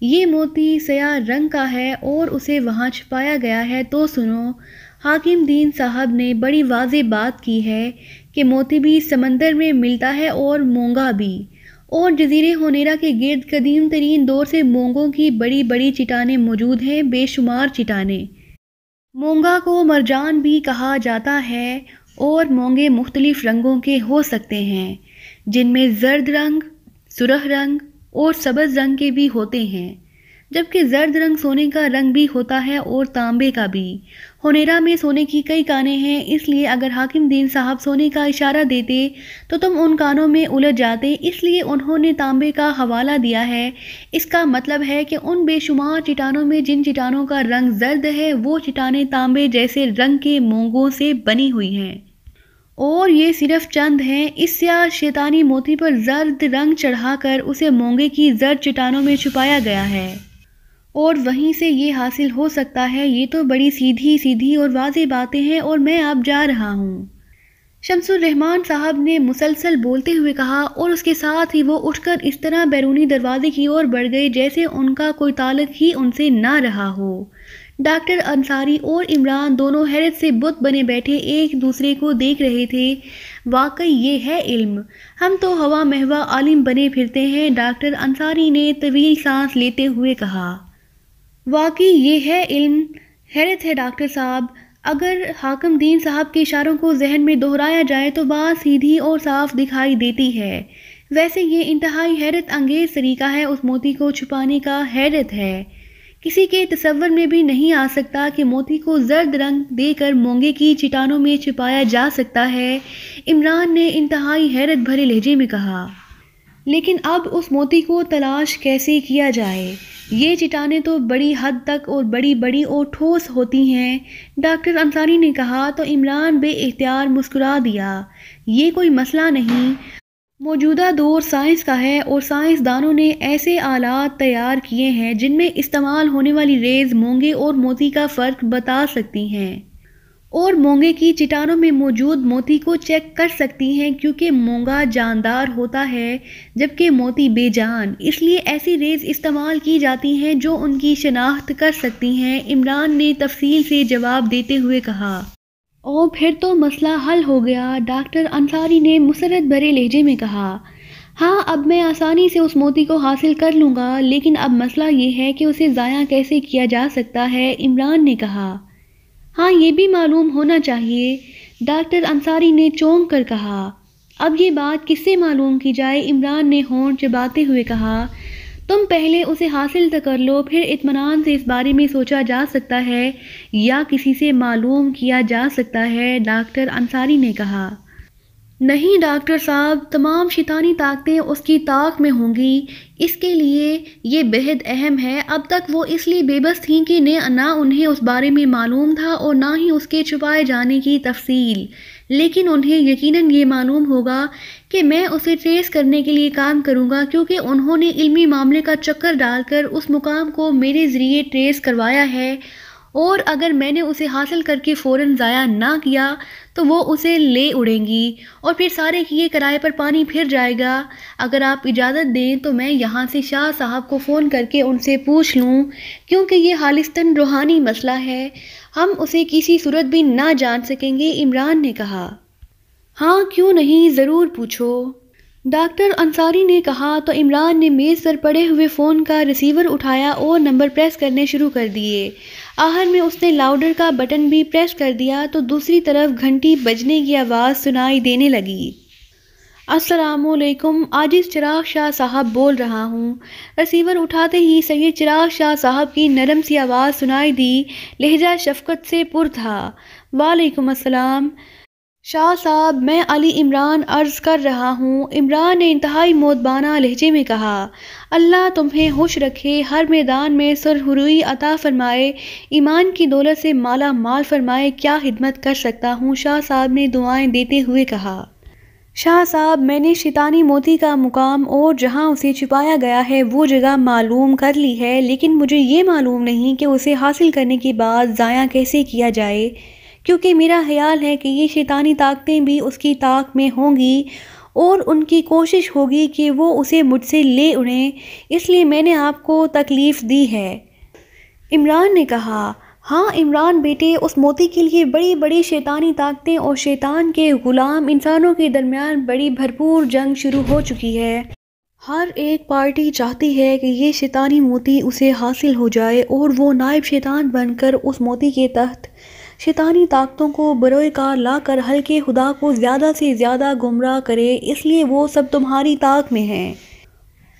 یہ موتی سیاہ رنگ کا ہے اور اسے وہاں چھپایا گیا ہے۔ تو سنو، حاکم دین صاحب نے بڑی واضح بات کی ہے کہ موتی بھی سمندر میں ملتا ہے اور مونگا بھی، اور جزیرے ہونیرا کے گرد قدیم ترین دور سے مونگوں کی بڑی بڑی چٹانیں موجود ہیں، بے شمار چٹانیں۔ مونگا کو مرجان بھی کہا جاتا ہے اور مونگے مختلف رنگوں کے ہو سکتے ہیں، جن میں زرد رنگ، سرخ رنگ اور سبز رنگ کے بھی ہوتے ہیں، جبکہ زرد رنگ سونے کا رنگ بھی ہوتا ہے اور تانبے کا بھی۔ ہونیرا میں سونے کی کئی کانیں ہیں، اس لیے اگر حاکم دین صاحب سونے کا اشارہ دیتے تو تم ان کانوں میں الجھ جاتے، اس لیے انہوں نے تانبے کا حوالہ دیا ہے۔ اس کا مطلب ہے کہ ان بے شمار چٹانوں میں جن چٹانوں کا رنگ زرد ہے، وہ چٹانیں تانبے جیسے رنگ کے مونگوں سے بنی ہوئی ہیں، اور یہ صرف چند ہیں۔ اس سیاہ شیطانی موتی پر زرد رنگ چڑھا کر اسے مونگے کی زرد چٹانوں میں چھپایا گیا ہے، اور وہیں سے یہ حاصل ہو سکتا ہے۔ یہ تو بڑی سیدھی اور واضح باتیں ہیں، اور میں اب جا رہا ہوں، شمس الرحمن صاحب نے مسلسل بولتے ہوئے کہا، اور اس کے ساتھ ہی وہ اٹھ کر اس طرح بیرونی دروازے کی اور بڑھ گئے جیسے ان کا کوئی تعلق ہی ان سے نہ رہا ہو۔ ڈاکٹر انصاری اور عمران دونوں حیرت سے بت بنے بیٹھے ایک دوسرے کو دیکھ رہے تھے۔ واقعی یہ ہے علم، ہم تو ہوا مہوا عالم بنے پھرتے ہیں، ڈاکٹر انصاری نے طویل سانس لیتے ہوئے کہا۔ واقعی یہ ہے علم، حیرت ہے ڈاکٹر صاحب۔ اگر حاکم دین صاحب کے اشاروں کو ذہن میں دہرایا جائے تو بات سیدھی اور صاف دکھائی دیتی ہے۔ ویسے یہ انتہائی حیرت انگیز طریقہ ہے اس موتی کو چھپانے کا، حیرت ہے۔ کسی کے تصور میں بھی نہیں آ سکتا کہ موتی کو زرد رنگ دے کر مونگے کی چٹانوں میں چھپایا جا سکتا ہے، عمران نے انتہائی حیرت بھرے لہجے میں کہا۔ لیکن اب اس موتی کو تلاش کیسے کیا جائے؟ یہ چٹانیں تو بڑی حد تک اور بڑی بڑی اور ٹھوس ہوتی ہیں، ڈاکٹر انصاری نے کہا، تو عمران بے اختیار مسکرا دیا۔ یہ کوئی مسئلہ نہیں، موجودہ دور سائنس کا ہے اور سائنسدانوں نے ایسے آلات تیار کیے ہیں جن میں استعمال ہونے والی ریز مونگے اور موتی کا فرق بتا سکتی ہیں، اور مونگے کی چٹانوں میں موجود موتی کو چیک کر سکتی ہیں، کیونکہ مونگا جاندار ہوتا ہے جبکہ موتی بے جان، اس لیے ایسی ریز استعمال کی جاتی ہیں جو ان کی شناخت کر سکتی ہیں، عمران نے تفصیل سے جواب دیتے ہوئے کہا۔ او پھر تو مسئلہ حل ہو گیا، ڈاکٹر انصاری نے مسرت بھرے لہجے میں کہا۔ ہاں، اب میں آسانی سے اس موتی کو حاصل کر لوں گا، لیکن اب مسئلہ یہ ہے کہ اسے ضائع کیسے کیا جا سکتا ہے، عمران نے کہا۔ ہاں، یہ بھی معلوم ہونا چاہیے، ڈاکٹر انصاری نے چونک کر کہا۔ اب یہ بات کس سے معلوم کی جائے، عمران نے ہونٹ چباتے ہوئے کہا۔ تم پہلے اسے حاصل تو کر لو، پھر اطمینان سے اس بارے میں سوچا جا سکتا ہے یا کسی سے معلوم کیا جا سکتا ہے، ڈاکٹر انصاری نے کہا۔ نہیں ڈاکٹر صاحب، تمام شیطانی طاقتیں اس کی طاق میں ہوں گی، اس کے لیے یہ بہت اہم ہے۔ اب تک وہ اس لیے بے بس تھیں کہ نہ انہیں اس بارے میں معلوم تھا اور نہ ہی اس کے چھپائے جانے کی تفصیل، لیکن انہیں یقیناً یہ معلوم ہوگا کہ میں اسے ٹریس کرنے کے لیے کام کروں گا، کیونکہ انہوں نے علمی معاملے کا چکر ڈال کر اس مقام کو میرے ذریعے ٹریس کروایا ہے، اور اگر میں نے اسے حاصل کر کے فوراً ضائع نہ کیا تو وہ اسے لے اڑیں گی اور پھر سارے کیے کرائے پر پانی پھر جائے گا۔ اگر آپ اجازت دیں تو میں یہاں سے شاہ صاحب کو فون کر کے ان سے پوچھ لوں، کیونکہ یہ خالصتاً روحانی مسئلہ ہے، ہم اسے کسی صورت بھی نہ جان سکیں گے، عمران نے کہا۔ ہاں کیوں نہیں، ضرور پوچھو، ڈاکٹر انصاری نے کہا۔ تو عمران نے میز پر پڑے ہوئے فون کا ریسیور اٹھایا اور نمبر پریس کرنے شروع کر دیے۔ آخر میں اس نے لاؤڈر کا بٹن بھی پریس کر دیا تو دوسری طرف گھنٹی بجنے کی آواز سنائی دینے لگی۔ السلام علیکم، عاجز چراغ شاہ صاحب بول رہا ہوں۔ ریسیور اٹھاتے ہی سید چراغ شاہ صاحب کی نرم سی آواز سنائی دی، لہجہ شفقت سے پر تھا۔ وعلیکم السلام شاہ صاحب، میں علی عمران عرض کر رہا ہوں، عمران نے انتہائی مؤدبانہ لہجے میں کہا۔ اللہ تمہیں خوش رکھے، ہر میدان میں سرخروئی عطا فرمائے، ایمان کی دولت سے مالا مال فرمائے، کیا خدمت کر سکتا ہوں، شاہ صاحب نے دعائیں دیتے ہوئے کہا۔ شاہ صاحب، میں نے شیطانی موتی کا مقام اور جہاں اسے چھپایا گیا ہے وہ جگہ معلوم کر لی ہے، لیکن مجھے یہ معلوم نہیں کہ اسے حاصل کرنے کے بعد ضائع کیسے کیا جائے، کیونکہ میرا خیال ہے کہ یہ شیطانی طاقتیں بھی اس کی طاق میں ہوں گی اور ان کی کوشش ہوگی کہ وہ اسے مجھ سے لے اڑیں، اس لیے میں نے آپ کو تکلیف دی ہے۔ عمران نے کہا، ہاں عمران بیٹے، اس موتی کے لیے بڑی بڑی شیطانی طاقتیں اور شیطان کے غلام انسانوں کے درمیان بڑی بھرپور جنگ شروع ہو چکی ہے۔ ہر ایک پارٹی چاہتی ہے کہ یہ شیطانی موتی اسے حاصل ہو جائے اور وہ نائب شیطان بن کر اس موتی کے تحت شیطانی طاقتوں کو بروئے کار لا کر ہلکے خدا کو زیادہ سے زیادہ گمراہ کرے، اس لیے وہ سب تمہاری طاق میں ہیں۔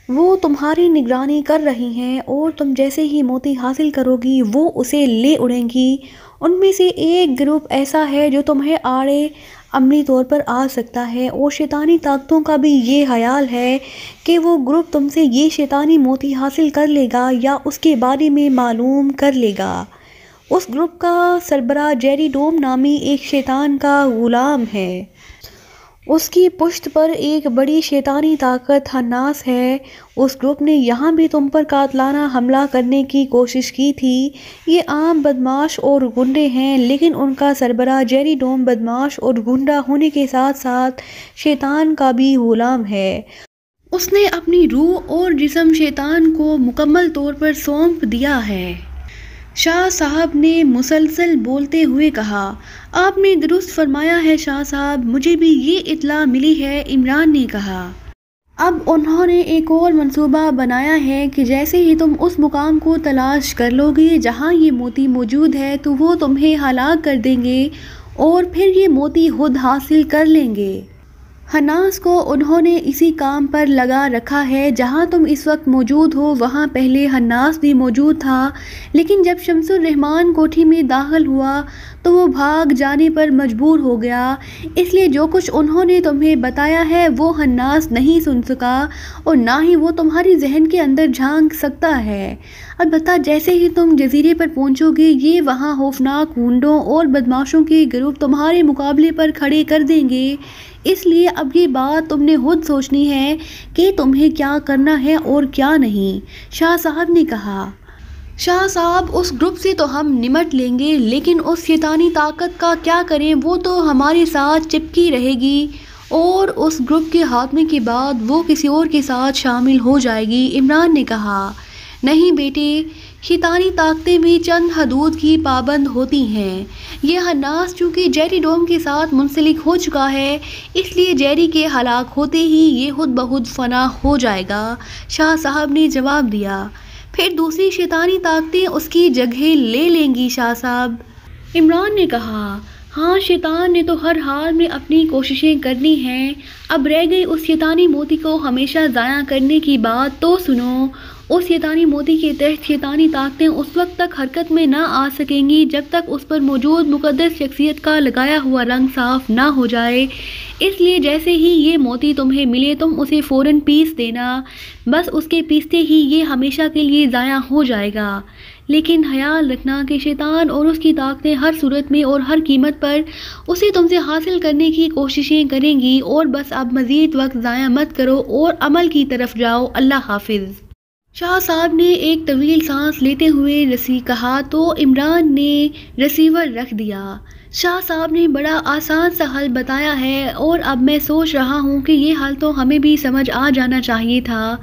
وہ تمہاری نگرانی کر رہی ہیں اور تم جیسے ہی موتی حاصل کرو گی وہ اسے لے اڑیں گی۔ ان میں سے ایک گروپ ایسا ہے جو تمہیں آڑے عملی طور پر آ سکتا ہے، اور شیطانی طاقتوں کا بھی یہ خیال ہے کہ وہ گروپ تم سے یہ شیطانی موتی حاصل کر لے گا یا اس کے بارے میں معلوم کر لے گا۔ اس گروپ کا سربراہ جیری ڈوم نامی ایک شیطان کا غلام ہے۔ اس کی پشت پر ایک بڑی شیطانی طاقت حناس ہے۔ اس گروپ نے یہاں بھی تم پر قاتلانہ حملہ کرنے کی کوشش کی تھی۔ یہ عام بدماش اور گنڈے ہیں، لیکن ان کا سربراہ جیری ڈوم بدماش اور گنڈا ہونے کے ساتھ ساتھ شیطان کا بھی غلام ہے۔ اس نے اپنی روح اور جسم شیطان کو مکمل طور پر سونپ دیا ہے۔ شاہ صاحب نے مسلسل بولتے ہوئے کہا، آپ نے درست فرمایا ہے شاہ صاحب، مجھے بھی یہ اطلاع ملی ہے۔ عمران نے کہا، اب انہوں نے ایک اور منصوبہ بنایا ہے کہ جیسے ہی تم اس مقام کو تلاش کر لو گے جہاں یہ موتی موجود ہے تو وہ تمہیں ہلاک کر دیں گے اور پھر یہ موتی خود حاصل کر لیں گے۔ حناس کو انہوں نے اسی کام پر لگا رکھا ہے۔ جہاں تم اس وقت موجود ہو وہاں پہلے حناس بھی موجود تھا، لیکن جب شمس الرحمن کوٹھی میں داخل ہوا تو وہ بھاگ جانے پر مجبور ہو گیا، اس لیے جو کچھ انہوں نے تمہیں بتایا ہے وہ حناس نہیں سن سکا اور نہ ہی وہ تمہاری ذہن کے اندر جھانک سکتا ہے۔ البتہ جیسے ہی تم جزیرے پر پہنچو گے یہ وہاں خوفناک گنڈوں اور بدماشوں کے گروپ تمہارے مقابلے پر کھڑے کر دیں گے، اس لیے اب یہ بات تم نے خود سوچنی ہے کہ تمہیں کیا کرنا ہے اور کیا نہیں۔ شاہ صاحب نے کہا، شاہ صاحب اس گروپ سے تو ہم نمٹ لیں گے، لیکن اس شیطانی طاقت کا کیا کریں؟ وہ تو ہمارے ساتھ چپکی رہے گی اور اس گروپ کے خاتمے کے بعد وہ کسی اور کے ساتھ شامل ہو جائے گی۔ عمران نے کہا، نہیں بیٹے، شیطانی طاقتیں بھی چند حدود کی پابند ہوتی ہیں۔ یہ حناس چونکہ جیری ڈوم کے ساتھ منسلک ہو چکا ہے، اس لیے جیری کے ہلاک ہوتے ہی یہ خود بخود فنا ہو جائے گا۔ شاہ صاحب نے جواب دیا، پھر دوسری شیطانی طاقتیں اس کی جگہ لے لیں گی شاہ صاحب۔ عمران نے کہا، ہاں شیطان نے تو ہر حال میں اپنی کوششیں کرنی ہیں، اب رہ گئی اس شیطانی موتی کو ہمیشہ ضائع کرنے کی بات تو سنو۔ اس شیطانی موتی کے تحت شیطانی طاقتیں اس وقت تک حرکت میں نہ آ سکیں گی جب تک اس پر موجود مقدس شخصیت کا لگایا ہوا رنگ صاف نہ ہو جائے، اس لیے جیسے ہی یہ موتی تمہیں ملے تم اسے فوراً پیس دینا، بس اس کے پیستے ہی یہ ہمیشہ کے لیے ضائع ہو جائے گا۔ لیکن خیال رکھنا کہ شیطان اور اس کی طاقتیں ہر صورت میں اور ہر قیمت پر اسے تم سے حاصل کرنے کی کوششیں کریں گی، اور بس اب مزید وقت ضائع مت کرو اور عمل کی طرف جاؤ۔ اللہ حافظ۔ شاہ صاحب نے ایک طویل سانس لیتے ہوئے رسی کہا تو عمران نے ریسیور رکھ دیا۔ شاہ صاحب نے بڑا آسان سا حل بتایا ہے، اور اب میں سوچ رہا ہوں کہ یہ حل تو ہمیں بھی سمجھ آ جانا چاہیے تھا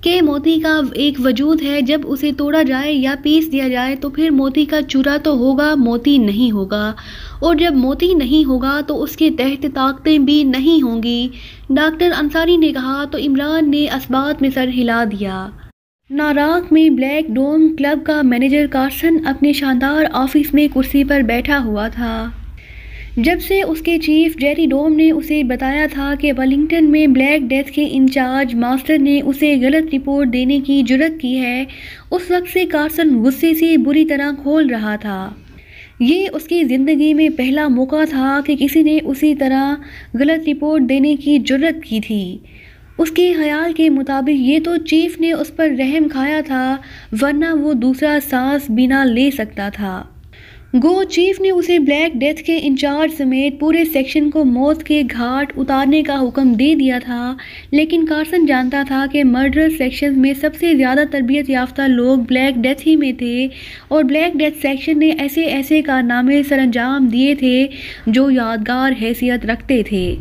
کہ موتی کا ایک وجود ہے، جب اسے توڑا جائے یا پیس دیا جائے تو پھر موتی کا چورا تو ہوگا، موتی نہیں ہوگا، اور جب موتی نہیں ہوگا تو اس کے تحت طاقتیں بھی نہیں ہوں گی۔ ڈاکٹر انصاری نے کہا تو عمران نے اثبات میں سر ہلا دیا۔ ناراک میں بلیک ڈوم کلب کا مینیجر کارسن اپنے شاندار آفس میں کرسی پر بیٹھا ہوا تھا۔ جب سے اس کے چیف جیری ڈوم نے اسے بتایا تھا کہ ویلنگٹن میں بلیک ڈیتھ کے انچارج ماسٹر نے اسے غلط رپورٹ دینے کی جرات کی ہے، اس وقت سے کارسن غصے سے بری طرح کھول رہا تھا۔ یہ اس کی زندگی میں پہلا موقع تھا کہ کسی نے اسی طرح غلط رپورٹ دینے کی جرات کی تھی۔ اس کے خیال کے مطابق یہ تو چیف نے اس پر رحم کھایا تھا، ورنہ وہ دوسرا سانس بھی نہ لے سکتا تھا۔ گو چیف نے اسے بلیک ڈیتھ کے انچارج سمیت پورے سیکشن کو موت کے گھاٹ اتارنے کا حکم دے دیا تھا، لیکن کارسن جانتا تھا کہ مرڈر سیکشن میں سب سے زیادہ تربیت یافتہ لوگ بلیک ڈیتھ ہی میں تھے، اور بلیک ڈیتھ سیکشن نے ایسے ایسے کارنامے سر انجام دیے تھے جو یادگار حیثیت رکھتے تھے۔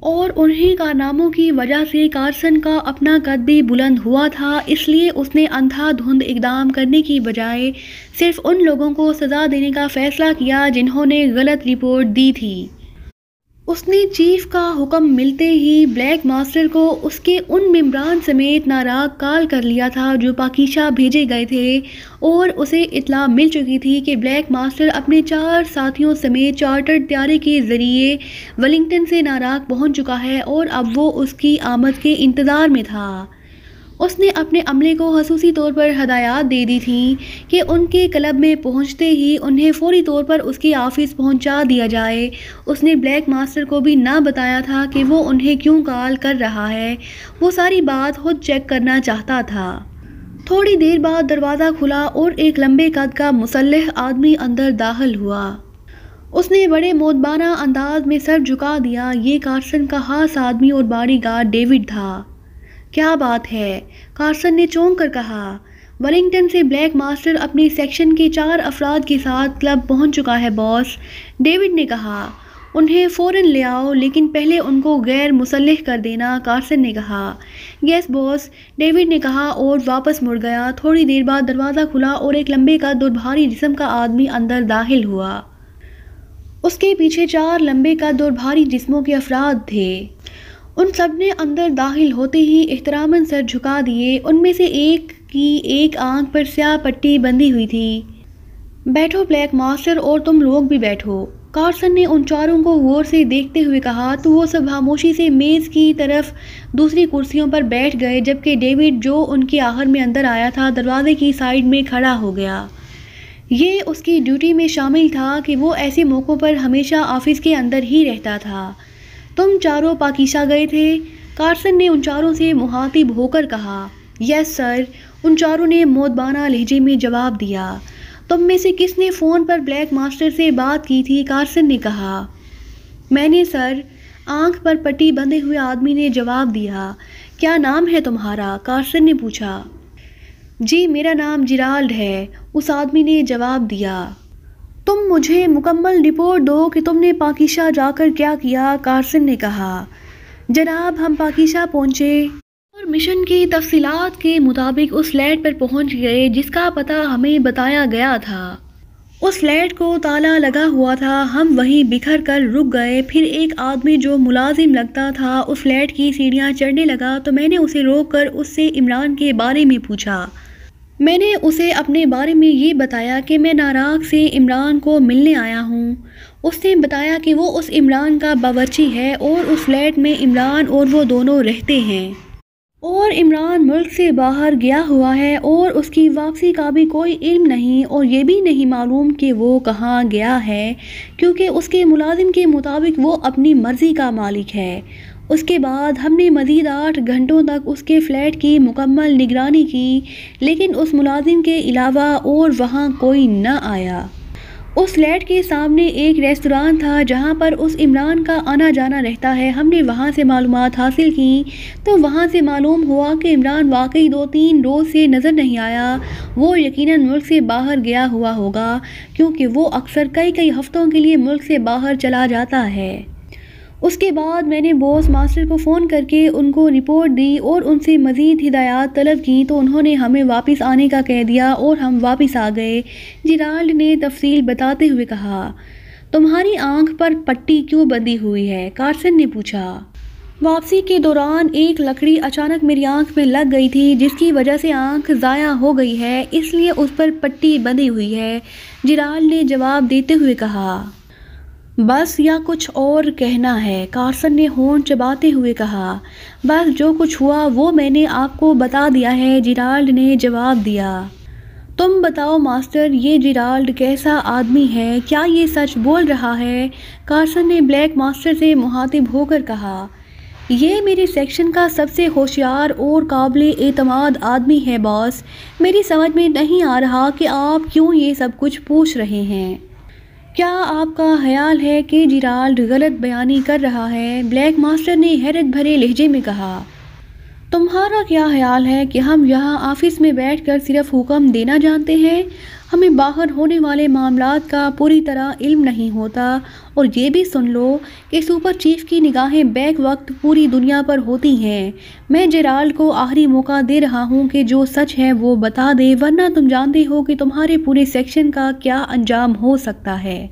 اور انہی کارناموں کی وجہ سے کارسن کا اپنا قد بھی بلند ہوا تھا، اس لیے اس نے اندھا دھند اقدام کرنے کی بجائے صرف ان لوگوں کو سزا دینے کا فیصلہ کیا جنہوں نے غلط رپورٹ دی تھی۔ اس نے چیف کا حکم ملتے ہی بلیک ماسٹر کو اس کے ان ممبران سمیت ناراض کال کر لیا تھا جو پاکیزہ بھیجے گئے تھے، اور اسے اطلاع مل چکی تھی کہ بلیک ماسٹر اپنے 4 ساتھیوں سمیت چارٹرڈ طیارے کے ذریعے ولنگٹن سے ناراض پہنچ چکا ہے اور اب وہ اس کی آمد کے انتظار میں تھا۔ اس نے اپنے عملے کو خصوصی طور پر ہدایات دے دی تھیں کہ ان کے کلب میں پہنچتے ہی انہیں فوری طور پر اس کے آفس پہنچا دیا جائے۔ اس نے بلیک ماسٹر کو بھی نہ بتایا تھا کہ وہ انہیں کیوں کال کر رہا ہے، وہ ساری بات خود چیک کرنا چاہتا تھا۔ تھوڑی دیر بعد دروازہ کھلا اور ایک لمبے قد کا مسلح آدمی اندر داخل ہوا۔ اس نے بڑے مؤدبانہ انداز میں سر جھکا دیا۔ یہ کارسن کا خاص آدمی اور باڈی گارڈ ڈیوڈ تھا۔ کیا بات ہے؟ کارسن نے چونک کر کہا۔ ولنگٹن سے بلیک ماسٹر اپنی سیکشن کے 4 افراد کے ساتھ کلب پہنچ چکا ہے باس، ڈیوڈ نے کہا۔ انہیں فوراً لے آؤ، لیکن پہلے ان کو غیر مسلح کر دینا، کارسن نے کہا۔ یس باس، ڈیوڈ نے کہا اور واپس مڑ گیا۔ تھوڑی دیر بعد دروازہ کھلا اور ایک لمبے قد اور بھاری جسم کا آدمی اندر داخل ہوا۔ اس کے پیچھے 4 لمبے قد اور بھاری جسموں کے افراد تھے۔ ان سب نے اندر داخل ہوتے ہی احتراماً سر جھکا دیے۔ ان میں سے ایک کی ایک آنکھ پر سیاہ پٹی بندھی ہوئی تھی۔ بیٹھو بلیک ماسٹر، اور تم لوگ بھی بیٹھو، کارسن نے ان 4 کو غور سے دیکھتے ہوئے کہا۔ تو وہ سب خاموشی سے میز کی طرف دوسری کرسیوں پر بیٹھ گئے، جبکہ ڈیوڈ، جو ان کے آخر میں اندر آیا تھا، دروازے کی سائیڈ میں کھڑا ہو گیا۔ یہ اس کی ڈیوٹی میں شامل تھا کہ وہ ایسے موقعوں پر ہمیشہ آفس کے اندر ہی رہتا تھا۔ تم 4 پاکیزہ گئے تھے؟ کارسن نے ان 4 سے مخاطب ہو کر کہا۔ یس سر، ان 4 نے مؤدبانہ لہجے میں جواب دیا۔ تم میں سے کس نے فون پر بلیک ماسٹر سے بات کی تھی؟ کارسن نے کہا۔ میں نے سر، آنکھ پر پٹی بندھے ہوئے آدمی نے جواب دیا۔ کیا نام ہے تمہارا؟ کارسن نے پوچھا۔ جی میرا نام جیرالڈ ہے، اس آدمی نے جواب دیا۔ تم مجھے مکمل رپورٹ دو کہ تم نے پاکیزہ جا کر کیا کیا، کارسن نے کہا۔ جناب، ہم پاکیزہ پہنچے اور مشن کی تفصیلات کے مطابق اس فلیٹ پر پہنچ گئے جس کا پتہ ہمیں بتایا گیا تھا۔ اس فلیٹ کو تالا لگا ہوا تھا۔ ہم وہیں بکھر کر رک گئے۔ پھر ایک آدمی جو ملازم لگتا تھا اس فلیٹ کی سیڑھیاں چڑھنے لگا تو میں نے اسے روک کر اس سے عمران کے بارے میں پوچھا۔ میں نے اسے اپنے بارے میں یہ بتایا کہ میں ناراق سے عمران کو ملنے آیا ہوں۔ اس نے بتایا کہ وہ اس عمران کا باورچی ہے اور اس فلیٹ میں عمران اور وہ دونوں رہتے ہیں، اور عمران ملک سے باہر گیا ہوا ہے اور اس کی واپسی کا بھی کوئی علم نہیں، اور یہ بھی نہیں معلوم کہ وہ کہاں گیا ہے، کیونکہ اس کے ملازم کے مطابق وہ اپنی مرضی کا مالک ہے۔ اس کے بعد ہم نے مزید 8 گھنٹوں تک اس کے فلیٹ کی مکمل نگرانی کی، لیکن اس ملازم کے علاوہ اور وہاں کوئی نہ آیا۔ اس فلیٹ کے سامنے ایک ریستوران تھا جہاں پر اس عمران کا آنا جانا رہتا ہے۔ ہم نے وہاں سے معلومات حاصل کی تو وہاں سے معلوم ہوا کہ عمران واقعی 2-3 روز سے نظر نہیں آیا۔ وہ یقیناً ملک سے باہر گیا ہوا ہوگا، کیونکہ وہ اکثر کئی ہفتوں کے لیے ملک سے باہر چلا جاتا ہے۔ اس کے بعد میں نے باس ماسٹر کو فون کر کے ان کو رپورٹ دی اور ان سے مزید ہدایات طلب کی تو انہوں نے ہمیں واپس آنے کا کہہ دیا اور ہم واپس آ گئے، جیرالڈ نے تفصیل بتاتے ہوئے کہا۔ تمہاری آنکھ پر پٹی کیوں بندھی ہوئی ہے؟ کارسن نے پوچھا۔ واپسی کے دوران ایک لکڑی اچانک میری آنکھ میں لگ گئی تھی جس کی وجہ سے آنکھ ضائع ہو گئی ہے، اس لیے اس پر پٹی بندھی ہوئی ہے، جیرالڈ نے جواب دیتے ہوئے کہا۔ بس یا کچھ اور کہنا ہے؟ کارسن نے ہونٹ چباتے ہوئے کہا۔ بس جو کچھ ہوا وہ میں نے آپ کو بتا دیا ہے، جیرالڈ نے جواب دیا۔ تم بتاؤ ماسٹر، یہ جیرالڈ کیسا آدمی ہے؟ کیا یہ سچ بول رہا ہے؟ کارسن نے بلیک ماسٹر سے مخاطب ہو کر کہا۔ یہ میرے سیکشن کا سب سے ہوشیار اور قابل اعتماد آدمی ہے باس۔ میری سمجھ میں نہیں آ رہا کہ آپ کیوں یہ سب کچھ پوچھ رہے ہیں۔ کیا آپ کا خیال ہے کہ جیرالڈ غلط بیانی کر رہا ہے؟ بلیک ماسٹر نے حیرت بھرے لہجے میں کہا۔ تمہارا کیا خیال ہے کہ ہم یہاں آفس میں بیٹھ کر صرف حکم دینا جانتے ہیں؟ ہمیں باہر ہونے والے معاملات کا پوری طرح علم نہیں ہوتا۔ اور یہ بھی سن لو کہ سپر چیف کی نگاہیں بیک وقت پوری دنیا پر ہوتی ہیں۔ میں جیرالڈ کو آخری موقع دے رہا ہوں کہ جو سچ ہے وہ بتا دے، ورنہ تم جانتے ہو کہ تمہارے پورے سیکشن کا کیا انجام ہو سکتا ہے۔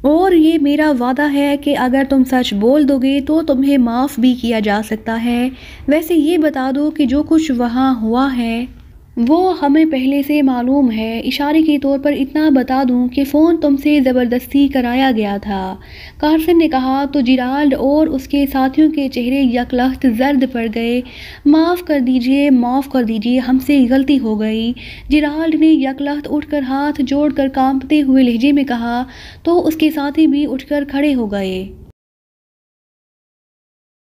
اور یہ میرا وعدہ ہے کہ اگر تم سچ بول دو گے تو تمہیں معاف بھی کیا جا سکتا ہے۔ ویسے یہ بتا دو کہ جو کچھ وہاں ہوا ہے وہ ہمیں پہلے سے معلوم ہے۔ اشارے کے طور پر اتنا بتا دوں کہ فون تم سے زبردستی کرایا گیا تھا، کارسن نے کہا تو جیرالڈ اور اس کے ساتھیوں کے چہرے یک لخت زرد پڑ گئے۔ معاف کر دیجئے، معاف کر دیجئے، ہم سے غلطی ہو گئی، جیرالڈ نے یک لخت اٹھ کر ہاتھ جوڑ کر کانپتے ہوئے لہجے میں کہا، تو اس کے ساتھی بھی اٹھ کر کھڑے ہو گئے۔